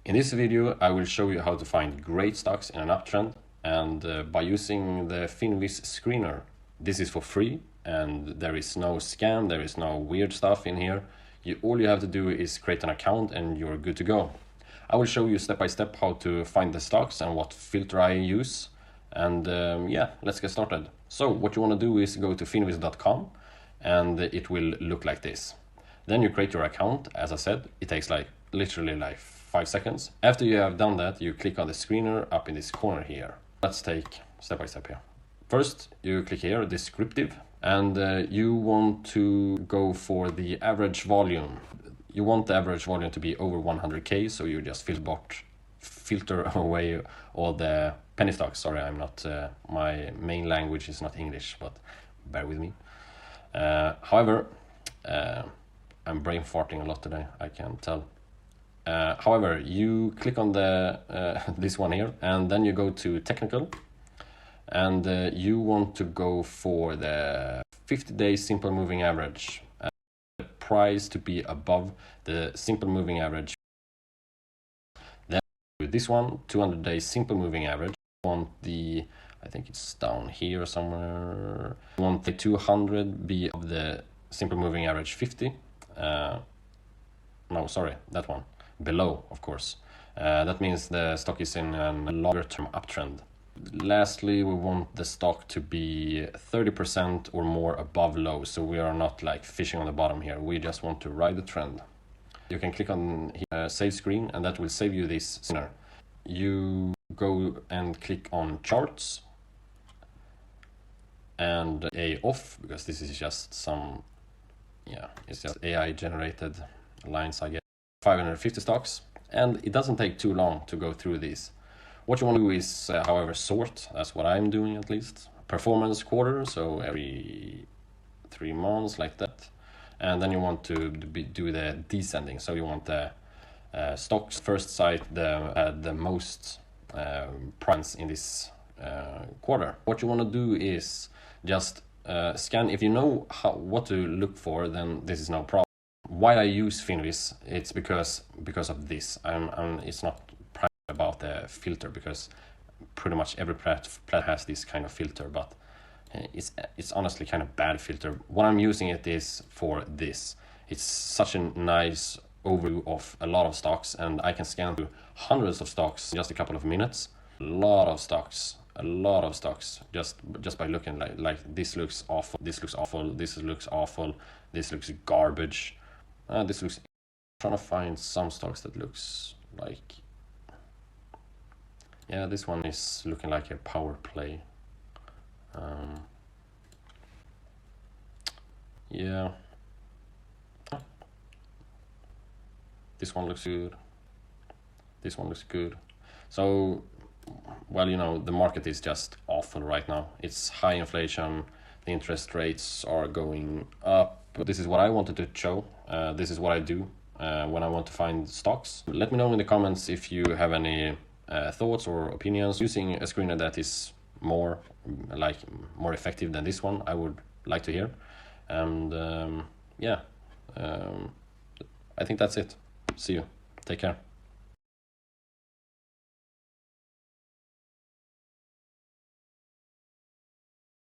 In this video, I will show you how to find great stocks in an uptrend, and by using the Finviz screener. This is for free, and there is no scam, there is no weird stuff in here. All you have to do is create an account and you're good to go. I will show you step by step how to find the stocks and what filter I use. And yeah, let's get started. So what you want to do is go to finviz.com and it will look like this. Then you create your account. As I said, it takes literally 5 seconds. After you have done that, you click on the screener up in this corner here. Let's take step by step here. First, you click here, descriptive, and you want to go for the average volume. You want the average volume to be over 100k, so you just filter away all the penny stocks. Sorry, I'm not, my main language is not English, but bear with me. However, I'm brain farting a lot today, I can tell. However, you click on the this one here, and then you go to technical, and you want to go for the 50-day simple moving average. The price to be above the simple moving average. Then with this one, 200-day simple moving average. You want the, I think it's down here somewhere. You want the 200 be of the simple moving average 50. No, sorry, that one. Below, of course. That means the stock is in a longer term uptrend. Lastly, we want the stock to be 30% or more above low, so we are not fishing on the bottom here. We just want to ride the trend. You can click on save screen, and that will save you this center. You go and click on charts and A off, because this is just some, yeah, it's just AI generated lines I get. 550 stocks, and it doesn't take too long to go through these. What you want to do is, however, sort. That's what I'm doing, at least. Performance quarter, so every 3 months, like that. And then you want to do the descending, so you want the stocks first sight the most price in this quarter. What you want to do is just scan. If you know what to look for, then this is no problem. Why I use Finviz, it's because of this. It's not about the filter, because pretty much every plat has this kind of filter, but it's honestly kind of bad filter. What I'm using it is for this. It's such a nice overview of a lot of stocks, and I can scan through hundreds of stocks in just a couple of minutes. A lot of stocks just by looking like this looks awful, this looks awful, this looks awful, this looks garbage. This looks. I'm trying to find some stocks that looks like. Yeah, this one is looking like a power play. Yeah. This one looks good. This one looks good. So, well, you know, the market is just awful right now. It's high inflation. The interest rates are going up. This is what I wanted to show. This is what I do when I want to find stocks. Let me know in the comments if you have any thoughts or opinions using a screener that is more effective than this one. I would like to hear. And yeah, I think that's it. See you. Take care.